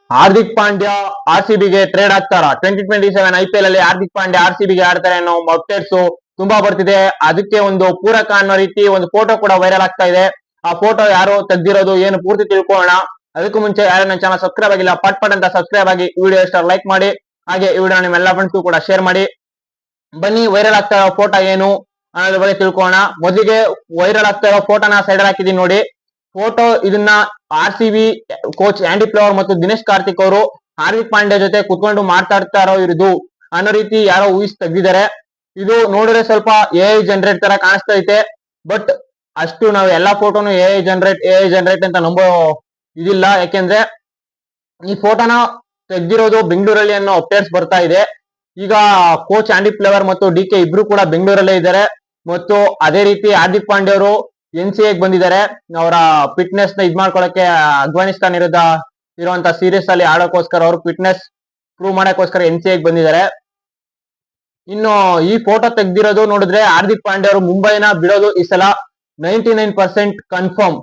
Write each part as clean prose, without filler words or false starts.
Hardik Pandya ಆರ್ಸಿಬಿಗೆ trade ಆಗ್ತಾರ 2027 IPL ಅಲ್ಲಿ ಹಾರ್ದಿಕ್ ಪಾಂಡ್ಯ ಆರ್ಸಿಬಿಗೆ ಆಡ್ತಾರೆ ಅನ್ನೋ ಅಪ್ಡೇಟ್ಸ್ ತುಂಬಾ ಬರ್ತಿದೆ. ಅದಕ್ಕೆ ಒಂದು ಪೂರಕ ಅನ್ನೋ ರೀತಿ ಒಂದು ಫೋಟೋ ಕೂಡ ವೈರಲ್ ಆಗ್ತಾ ಇದೆ. ಆ ಫೋಟೋ ಯಾರು ತೆಗ್ದಿರೋದು ಏನು ಪೂರ್ತಿ ತಿಳ್ಕೊಳ್ಳೋಣ. ಅದಕ್ಕೂ ಮುಂಚೆ ಯಾರು ನನ್ನ ಚಾನಲ್ ಸಬ್ಸ್ಕ್ರೈಬ್ ಆಗಿಲ್ಲ ಪಟ್ ಪಟ್ ಅಂತ ಸಬ್ಸ್ಕ್ರೈಬ್ ಆಗಿ ವಿಡಿಯೋ ಇಷ್ಟ ಲೈಕ್ ಮಾಡಿ, ಹಾಗೆ ಈ ವಿಡಿಯೋ ನಿಮ್ಮ ಎಲ್ಲ ಫ್ರೆಂಡ್ಸ್ ಕೂಡ ಶೇರ್ ಮಾಡಿ. ಬನ್ನಿ ವೈರಲ್ ಆಗ್ತಾ ಇರೋ ಫೋಟೋ ಏನು ಅನ್ನೋದ್ರ ಬಗ್ಗೆ ತಿಳ್ಕೊಳ್ಳೋಣ. ಮೊದಲಿಗೆ ವೈರಲ್ ಆಗ್ತಾ ಇರೋ ಫೋಟೋನ ಸೈಡ್ ಹಾಕಿದೀನಿ ನೋಡಿ. ಫೋಟೋ ಇದನ್ನ ಆರ್ಸಿಬಿ ಕೋಚ್ ಆಂಡಿ ಫ್ಲವರ್ ಮತ್ತು ದಿನೇಶ್ ಕಾರ್ತಿಕ್ ಅವರು ಹಾರ್ದಿಕ್ ಪಾಂಡ್ಯ ಜೊತೆ ಕುತ್ಕೊಂಡು ಮಾತಾಡ್ತಾ ಇರೋ ಅನ್ನೋ ರೀತಿ ಯಾರೋ ಊಹಿಸಿ ತೆಗ್ದಿದ್ದಾರೆ. ಇದು ನೋಡಿದ್ರೆ ಸ್ವಲ್ಪ ಎಐ ಜನರೇಟ್ ತರ ಕಾಣಿಸ್ತಾ ಐತೆ. ಬಟ್ ಅಷ್ಟು ನಾವು ಎಲ್ಲಾ ಫೋಟೋನು ಎಐ ಜನರೇಟ್ ಅಂತ ನಂಬೋ ಇದಿಲ್ಲ. ಯಾಕೆಂದ್ರೆ ಈ ಫೋಟೋನ ತೆಗ್ದಿರೋದು ಬೆಂಗಳೂರಲ್ಲಿ ಅನ್ನೋ ಅಪ್ಡೇಟ್ಸ್ ಬರ್ತಾ ಇದೆ. ಈಗ ಕೋಚ್ ಆಂಡಿ ಫ್ಲವರ್ ಮತ್ತು ಡಿಕೆ ಇಬ್ರು ಕೂಡ ಬೆಂಗಳೂರಲ್ಲೇ ಇದ್ದಾರೆ. ಮತ್ತು ಅದೇ ರೀತಿ ಹಾರ್ದಿಕ್ ಪಾಂಡ್ಯ ಅವರು NCA ಬಂದಿದ್ದಾರೆ. ಅವರ ಫಿಟ್ನೆಸ್ ನ ಇದ್ ಮಾಡ್ಕೊಳಕ್ಕೆ ಅಫ್ಘಾನಿಸ್ತಾನ್ ವಿರುದ್ಧ ಇರುವಂತ ಸೀರೀಸ್ ಅಲ್ಲಿ ಆಡೋಕೋಸ್ಕರ ಅವರು ಫಿಟ್ನೆಸ್ ಪ್ರೂವ್ ಮಾಡಕ್ಕೋಸ್ಕರ NCA ಬಂದಿದ್ದಾರೆ. ಇನ್ನು ಈ ಫೋಟೋ ತೆಗ್ದಿರೋದು ನೋಡಿದ್ರೆ ಹಾರ್ದಿಕ್ ಪಾಂಡ್ಯ ಅವರು ಮುಂಬೈನ ಬಿಡೋದು ಈ ಸಲ 99% ಕನ್ಫರ್ಮ್.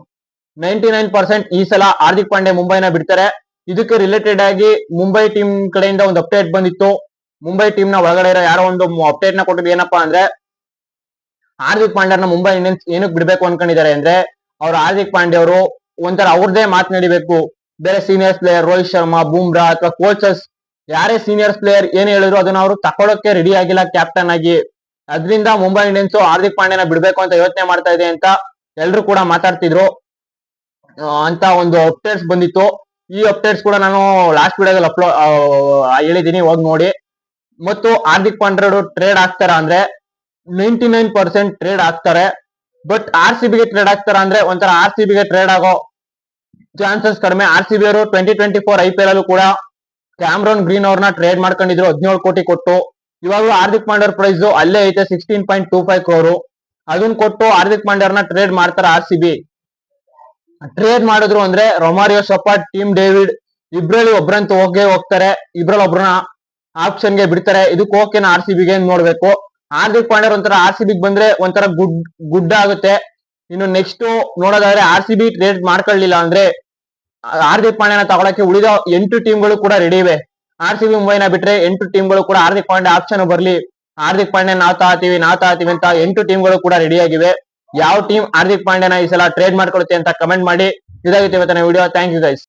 99% ಈ ಸಲ ಹಾರ್ದಿಕ್ ಪಾಂಡ್ಯ ಮುಂಬೈನ ಬಿಡ್ತಾರೆ. ಇದಕ್ಕೆ ರಿಲೇಟೆಡ್ ಆಗಿ ಮುಂಬೈ ಟೀಮ್ ಕಡೆಯಿಂದ ಒಂದು ಅಪ್ಡೇಟ್ ಬಂದಿತ್ತು. ಮುಂಬೈ ಟೀಮ್ ನ ಒಳಗಡೆ ಇರೋ ಯಾರೋ ಒಂದು ಅಪ್ಡೇಟ್ ನ ಕೊಟ್ಟಿದ್ದು ಏನಪ್ಪಾ ಅಂದ್ರೆ, ಹಾರ್ದಿಕ್ ಪಾಂಡ್ಯನ ಮುಂಬೈ ಇಂಡಿಯನ್ಸ್ ಏನಕ್ಕೆ ಬಿಡ್ಬೇಕು ಅನ್ಕೊಂಡಿದ್ದಾರೆ ಅಂದ್ರೆ, ಅವ್ರು ಹಾರ್ದಿಕ್ ಪಾಂಡ್ಯ ಅವರು ಒಂಥರ ಅವ್ರದೇ ಮಾತನಾಡಿಬೇಕು. ಬೇರೆ ಸೀನಿಯರ್ಸ್ ಪ್ಲೇಯರ್ ರೋಹಿತ್ ಶರ್ಮಾ, ಬೂಮ್ರಾ ಅಥವಾ ಕೋಚಸ್ ಯಾರೇ ಸೀನಿಯರ್ಸ್ ಪ್ಲೇಯರ್ ಏನ್ ಹೇಳಿದ್ರು ಅದನ್ನ ಅವರು ತಕೊಳ್ಳೋಕೆ ರೆಡಿ ಆಗಿಲ್ಲ ಕ್ಯಾಪ್ಟನ್ ಆಗಿ. ಅದರಿಂದ ಮುಂಬೈ ಇಂಡಿಯನ್ಸ್ ಹಾರ್ದಿಕ್ ಪಾಂಡ್ಯನ ಬಿಡ್ಬೇಕು ಅಂತ ಯೋಚನೆ ಮಾಡ್ತಾ ಇದೆ ಅಂತ ಎಲ್ರು ಕೂಡ ಮಾತಾಡ್ತಿದ್ರು ಅಂತ ಒಂದು ಅಪ್ಡೇಟ್ಸ್ ಬಂದಿತ್ತು. ಈ ಅಪ್ಡೇಟ್ಸ್ ಕೂಡ ನಾನು ಲಾಸ್ಟ್ ವಿಡಿಯೋದಲ್ಲಿ ಹೇಳಿದೀನಿ, ಹೋಗಿ ನೋಡಿ. ಮತ್ತು ಹಾರ್ದಿಕ್ ಪಾಂಡ್ಯ ಟ್ರೇಡ್ ಆಗ್ತಾರ ಅಂದ್ರೆ 99% ಟ್ರೇಡ್ ಆಗ್ತಾರೆ. ಬಟ್ RCBಗೆ ಟ್ರೇಡ್ ಆಗ್ತಾರ ಅಂದ್ರೆ ಒಂಥರ RCBಗೆ ಟ್ರೇಡ್ ಆಗೋ ಚಾನ್ಸಸ್ ಕಡಿಮೆ. RCB ಅವರು 2024 IPL ಅಲ್ಲೂ ಕೂಡ ಕ್ಯಾಮ್ರಾನ್ ಗ್ರೀನ್ ಅವ್ರನ್ನ ಟ್ರೇಡ್ ಮಾಡ್ಕೊಂಡಿದ್ರು 17 ಕೋಟಿ ಕೊಟ್ಟು. ಇವಾಗ ಹಾರ್ದಿಕ್ ಪಾಂಡ್ಯ ಪ್ರೈಸ್ ಅಲ್ಲೇ ಐತೆ 16.25 crore. ಅದನ್ನ ಕೊಟ್ಟು ಹಾರ್ದಿಕ್ ಪಾಂಡ್ಯ ಅವ್ರನ್ನ ಟ್ರೇಡ್ ಮಾಡ್ತಾರ RCB. ಟ್ರೇಡ್ ಮಾಡಿದ್ರು ಅಂದ್ರೆ ರೊಮಾರಿಯೋ ಸಪಾಟ್, ಟೀಮ್ ಡೇವಿಡ್ ಇಬ್ರಲ್ಲಿ ಒಬ್ರಂತೂ ಹೋಗ್ತಾರೆ. ಇಬ್ರಲ್ಲಿ ಒಬ್ರನ್ನ ಆಪ್ಷನ್ ಗೆ ಬಿಡ್ತಾರೆ. ಇದಕ್ಕೆ ಓಕೆನಾ RCBಗೆ ನೋಡ್ಬೇಕು. ಹಾರ್ದಿಕ್ ಪಾಂಡ್ಯ ಒಂಥರ RCB ಬಂದ್ರೆ ಒಂಥರ ಗುಡ್ ಆಗುತ್ತೆ. ಇನ್ನು ನೆಕ್ಸ್ಟ್ ನೋಡೋದಾದ್ರೆ RCB ಟ್ರೇಡ್ ಮಾಡ್ಕೊಳ್ಳಿಲ್ಲ ಅಂದ್ರೆ ಹಾರ್ದಿಕ್ ಪಾಂಡ್ಯನ ತಗೊಳಕ್ಕೆ ಉಳಿದ 8 ಟೀಮ್ಗಳು ಕೂಡ ರೆಡಿ ಇವೆ. RCB ಮುಂಬೈನ ಬಿಟ್ರೆ 8 ಟೀಮ್ಗಳು ಕೂಡ ಹಾರ್ದಿಕ್ ಪಾಂಡ್ಯ ಆಪ್ಷನ್ ಬರ್ಲಿ, ಹಾರ್ದಿಕ್ ಪಾಂಡ್ಯ ನಾವ್ ತಾತೀವಿ ಅಂತ 8 ಟೀಮ್ಗಳು ಕೂಡ ರೆಡಿ ಆಗಿವೆ. ಯಾವ ಟೀಮ್ ಹಾರ್ದಿಕ್ ಪಾಂಡ್ಯನ ಈ ಸಲ ಟ್ರೇಡ್ ಮಾಡ್ಕೊಳುತ್ತೆ ಅಂತ ಕಮೆಂಟ್ ಮಾಡಿ. ಇದಾಗಿತ್ತು ಇವತ್ತಿನ ವಿಡಿಯೋ. Thank you guys.